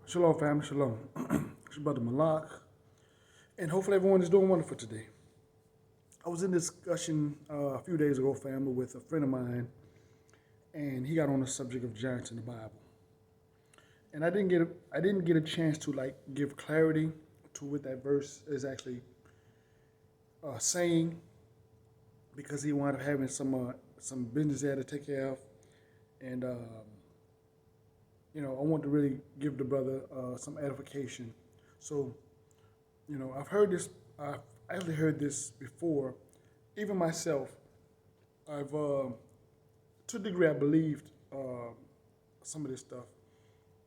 Shalom, family. Shalom. It's your brother Malak, and hopefully everyone is doing wonderful today. I was in discussion a few days ago, family, with a friend of mine, and he got on the subject of giants in the Bible. And I didn't get a chance to like give clarity to what that verse is actually saying because he wound up having some business he had to take care of, and I want to really give the brother some edification. So I've heard this. I've actually heard this before. Even myself, I've to a degree I believed some of this stuff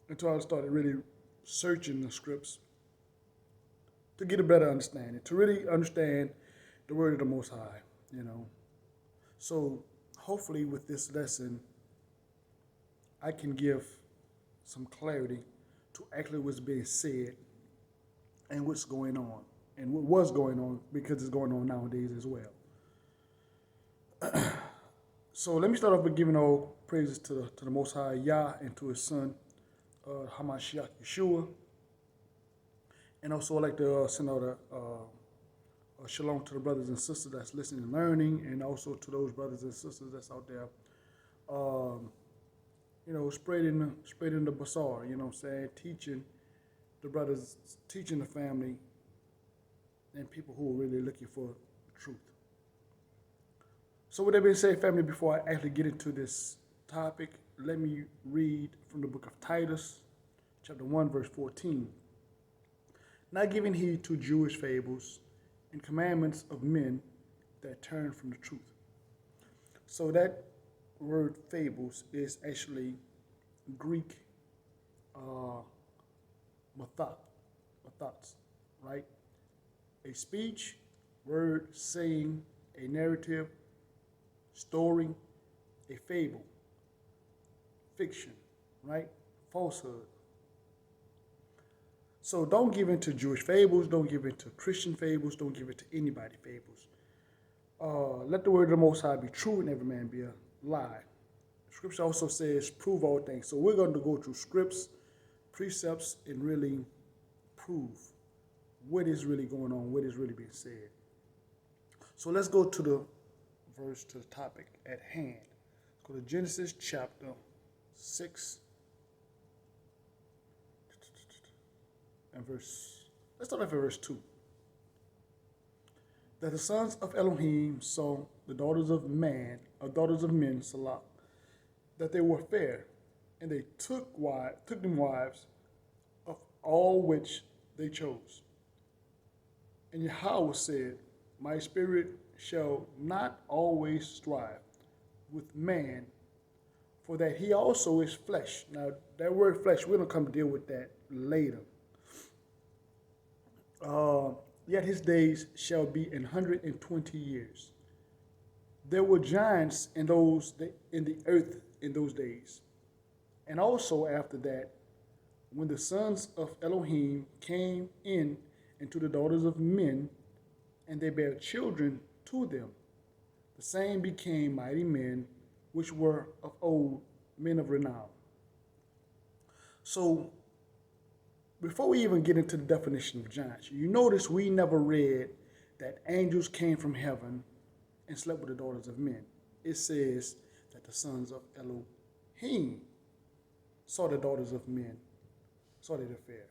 until I started really searching the scripts to get a better understanding, to really understand the word of the Most High. You know, so hopefully with this lesson, I can give some clarity to actually what's being said and what's going on and what was going on because it's going on nowadays as well. So let me start off with giving all praises to the Most High Yah and to His Son Hamashiach Yeshua, and also I'd like to send out a shalom to the brothers and sisters that's listening and learning, and also to those brothers and sisters that's out there, um, spreading the bazaar. You know what I'm saying, teaching the brothers, teaching the family, and people who are really looking for the truth. So with that being said, family, before I actually get into this topic, let me read from the book of Titus, chapter 1, verse 14. Not giving heed to Jewish fables and commandments of men that turn from the truth. So that word fables is actually Greek mathats, right? A speech, word, saying, a narrative, story, a fable, fiction, right? Falsehood. So don't give in to Jewish fables, don't give in to Christian fables, don't give in to anybody fables. Let the word of the Most High be true and every man be a lie. Scripture also says, prove all things. So we're going to go through scripts, precepts, and really prove what is really going on, what is really being said. So let's go to the verse, to the topic at hand. Let's go to Genesis chapter 6 and let's start off at verse 2. That the sons of Elohim saw the daughters of men, Salah, that they were fair, and they took them wives of all which they chose. And Yahweh said, my spirit shall not always strive with man, for that he also is flesh. Now, that word flesh, we're going to come deal with that later. Yet his days shall be 120 years. There were giants in the earth in those days. And also after that, when the sons of Elohim came in into the daughters of men, and they bare children to them, the same became mighty men, which were of old, men of renown. So, before we even get into the definition of giants, you notice we never read that angels came from heaven and slept with the daughters of men. It says that the sons of Elohim saw the daughters of men, saw that affair.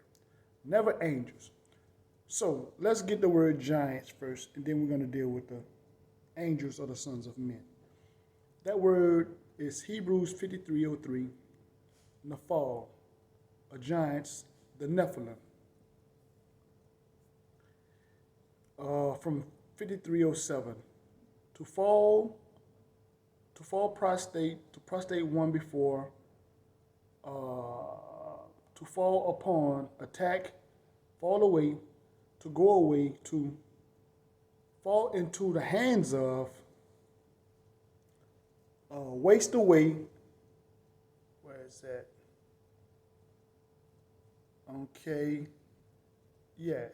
Never angels. So let's get the word giants first, and then we're going to deal with the angels or the sons of men. That word is Hebrews 53:03, Nephal, a giants, the Nephilim. From 53:07, to prostrate one before, to fall upon, attack, fall away, to go away, to fall into the hands of, waste away. Where is that? Okay, yeah.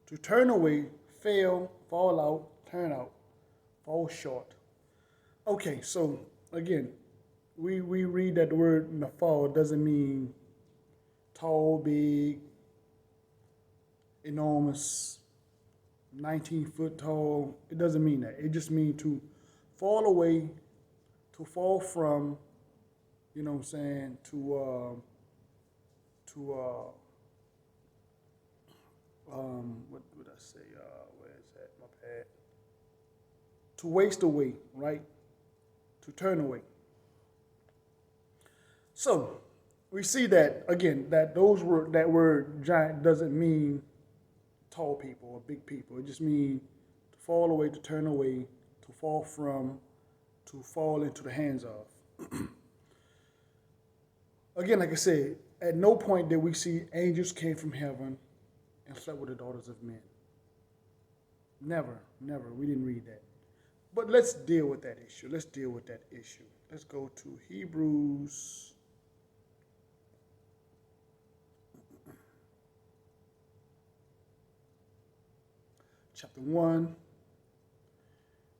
To turn away, fail, fall out, turn out, fall short. Okay, so again, we read that the word nafal doesn't mean tall, big, enormous, 19 foot tall. It doesn't mean that. It just means to fall away, to fall from, you know what I'm saying, what would I say? Where is that? My bad. To waste away, right? To turn away. So we see that again. That that word giant doesn't mean tall people or big people. It just means to fall away, to turn away, to fall from, to fall into the hands of. Again, like I said, at no point did we see angels came from heaven and slept with the daughters of men. Never, never. We didn't read that. But let's deal with that issue. Let's deal with that issue. Let's go to Hebrews chapter 1,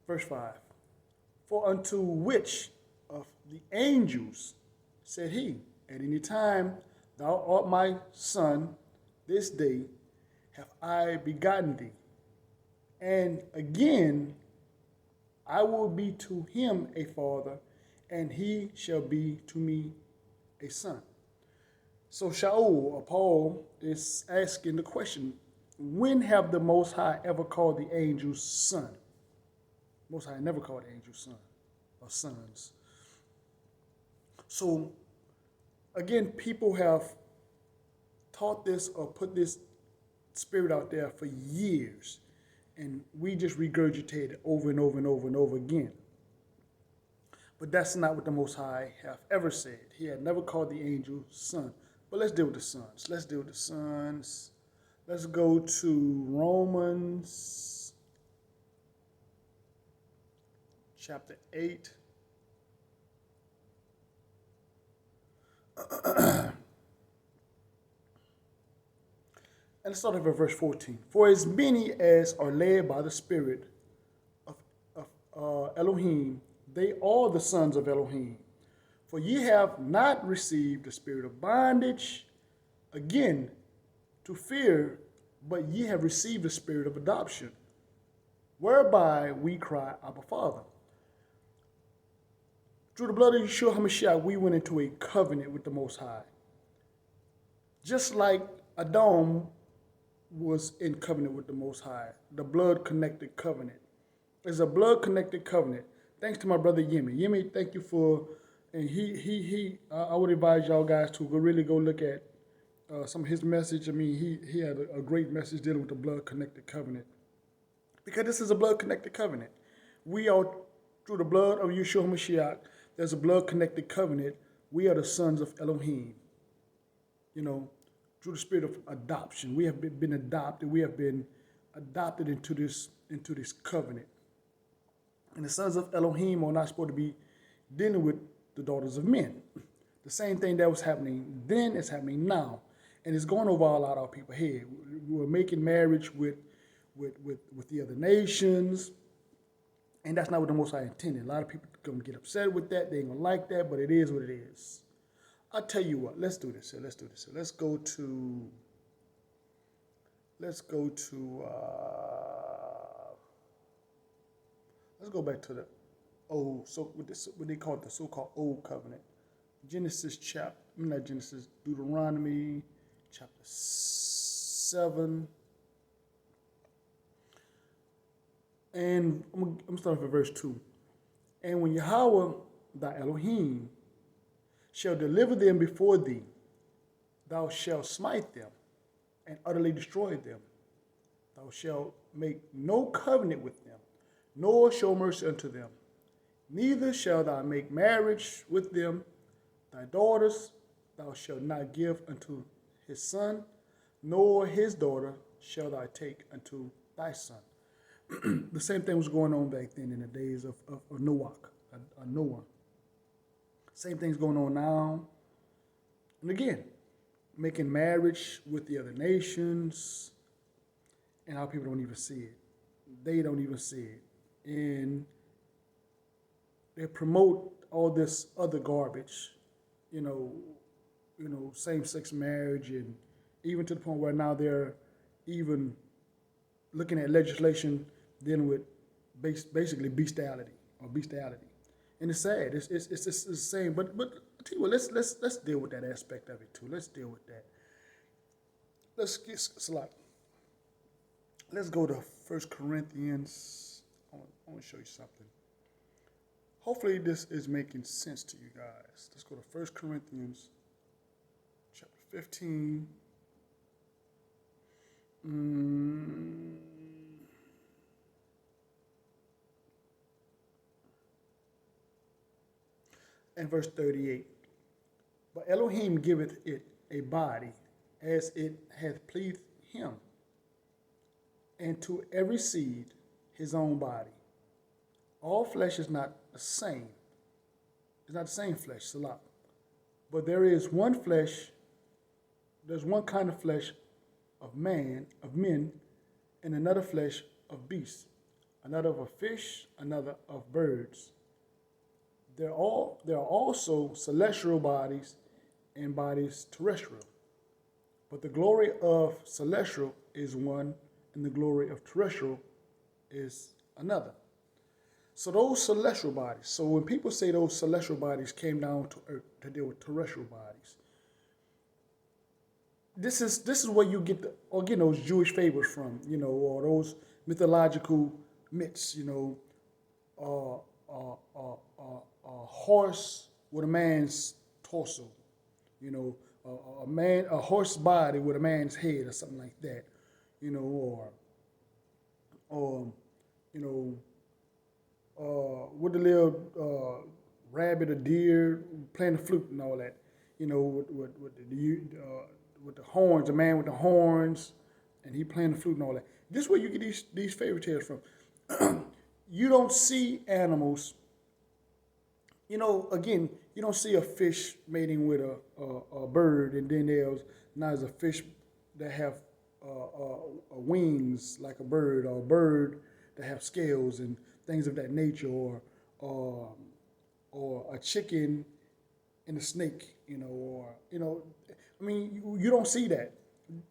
verse 5. For unto which of the angels said he, at any time thou art my son, this day have I begotten thee. And again, I will be to him a father, and he shall be to me a son. So Shaul, or Paul, is asking the question, when have the Most High ever called the angels son? Most High never called the angels son or sons. So again, people have taught this or put this spirit out there for years, and we just regurgitate it over and over and over and over again. But that's not what the Most High have ever said. He had never called the angel son. But let's deal with the sons. Let's deal with the sons. Let's go to Romans chapter 8. And let's start at verse 14. For as many as are led by the Spirit of Elohim, they are the sons of Elohim. For ye have not received the spirit of bondage, again, to fear, but ye have received the spirit of adoption, whereby we cry, Abba, Father. Through the blood of Yeshua HaMashiach, we went into a covenant with the Most High. Just like Adam was in covenant with the Most High, the blood-connected covenant. It's a blood-connected covenant. Thanks to my brother Yemi. Yemi, thank you for, and I would advise y'all guys to really go look at some of his message. I mean, he had a great message dealing with the blood-connected covenant. Because this is a blood-connected covenant. We are, through the blood of Yeshua HaMashiach, there's a blood-connected covenant. We are the sons of Elohim. You know, through the spirit of adoption. We have been adopted. We have been adopted into this covenant. And the sons of Elohim are not supposed to be dealing with the daughters of men. The same thing that was happening then is happening now. And it's going over a lot of our people's head. We're making marriage with the other nations. And that's not what the Most High intended. A lot of people are going to get upset with that. They ain't going to like that, but it is what it is. I'll tell you what, let's do this here. Let's go back to the old, so what they call it, the so-called old covenant. Deuteronomy chapter 7. And I'm starting with verse 2. And when Yahweh, thy Elohim, shall deliver them before thee, thou shalt smite them and utterly destroy them. Thou shalt make no covenant with them, nor show mercy unto them. Neither shalt thou make marriage with them. Thy daughters thou shalt not give unto his son, nor his daughter shalt thou take unto thy son. The same thing was going on back then in the days of Noah. Same thing's going on now. And again, making marriage with the other nations, and our people don't even see it. They don't even see it. And they promote all this other garbage, you know, same-sex marriage, and even to the point where now they're even looking at legislation dealing with basically bestiality or bestiality, and it's sad. It's the same. But I tell you what, let's deal with that aspect of it too. Let's deal with that. Let's get Salat. Let's go to 1 Corinthians. I want to show you something. Hopefully this is making sense to you guys. Let's go to 1 Corinthians chapter 15. And verse 38. But Elohim giveth it a body as it hath pleased him, and to every seed his own body. All flesh is not the same. It's not the same flesh, Salah. But there is one flesh, there's one kind of flesh of men, and another flesh of beasts, another of a fish, another of birds. There are also celestial bodies and bodies terrestrial. But the glory of celestial is one, and the glory of terrestrial is another. So those celestial bodies, so when people say those celestial bodies came down to earth to deal with terrestrial bodies, this is where you get those Jewish fables from, or those mythological myths, a horse with a man's torso, a horse body with a man's head or something like that, with the little rabbit or deer playing the flute and all that, with the horns, the man with the horns, and he playing the flute and all that. This is where you get these fairy tales from. You don't see animals. Again, you don't see a fish mating with a bird, and then there's a fish that have wings like a bird, or a bird that have scales and things of that nature, or a chicken and a snake, you don't see that.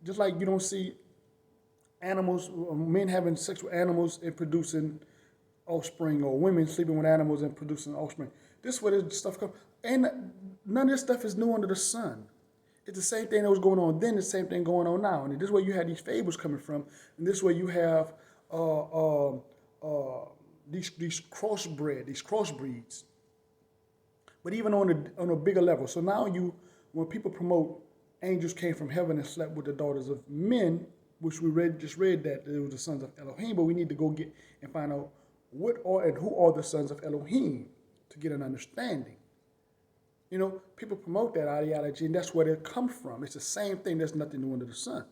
Just like you don't see animals, men having sex with animals and producing offspring, or women sleeping with animals and producing offspring. This is where this stuff comes. And none of this stuff is new under the sun. It's the same thing that was going on then, the same thing going on now. And this is where you have these fables coming from. And this is where you have these crossbreeds. But even on a bigger level. So now when people promote angels came from heaven and slept with the daughters of men, which we just read that it was the sons of Elohim, but we need to go get and find out what are and who are the sons of Elohim to get an understanding. People promote that ideology, and that's where it comes from. It's the same thing. There's nothing new under the sun.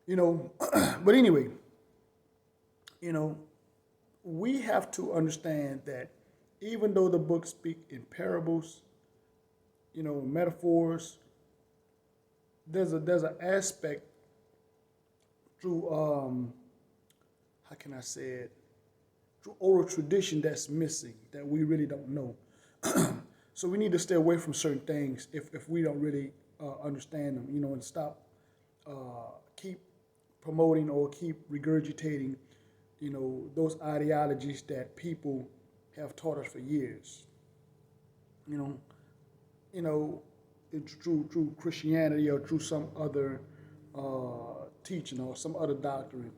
But anyway, we have to understand that even though the books speak in parables, metaphors, there's an aspect through how can I say it? Through oral tradition that's missing, that we really don't know. So we need to stay away from certain things if we don't really understand them, and stop, keep promoting or keep regurgitating, those ideologies that people have taught us for years. It's through Christianity or through some other teaching or some other doctrine.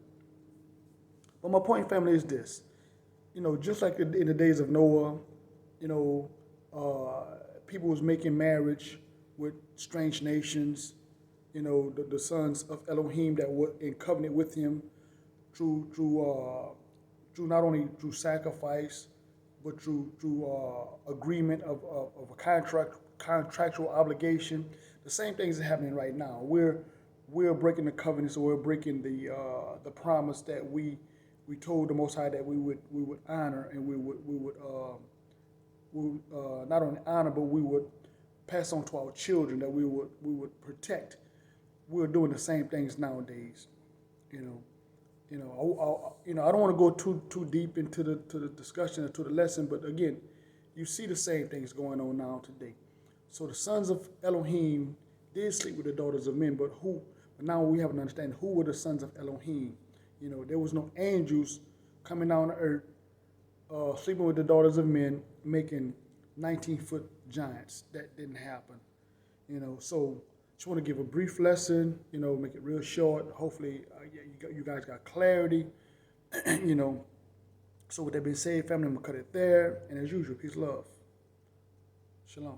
But my point, family, is this. Just like in the days of Noah, people was making marriage with strange nations, the sons of Elohim that were in covenant with him through not only through sacrifice, but through agreement of a contractual obligation. The same things are happening right now. We're breaking the covenant, so we're breaking the promise that we told the Most High that we would honor, and we would not only honor, but we would pass on to our children, that we would protect. We're doing the same things nowadays, I don't want to go too deep into the discussion or to the lesson, but again, you see the same things going on now today. So the sons of Elohim did sleep with the daughters of men, but who? But now we have to understand who were the sons of Elohim. There was no angels coming down to earth, sleeping with the daughters of men, making 19-foot giants. That didn't happen. So just want to give a brief lesson, make it real short. Hopefully, you guys got clarity, So with that being said, family, I'm going to cut it there. And as usual, peace, love. Shalom.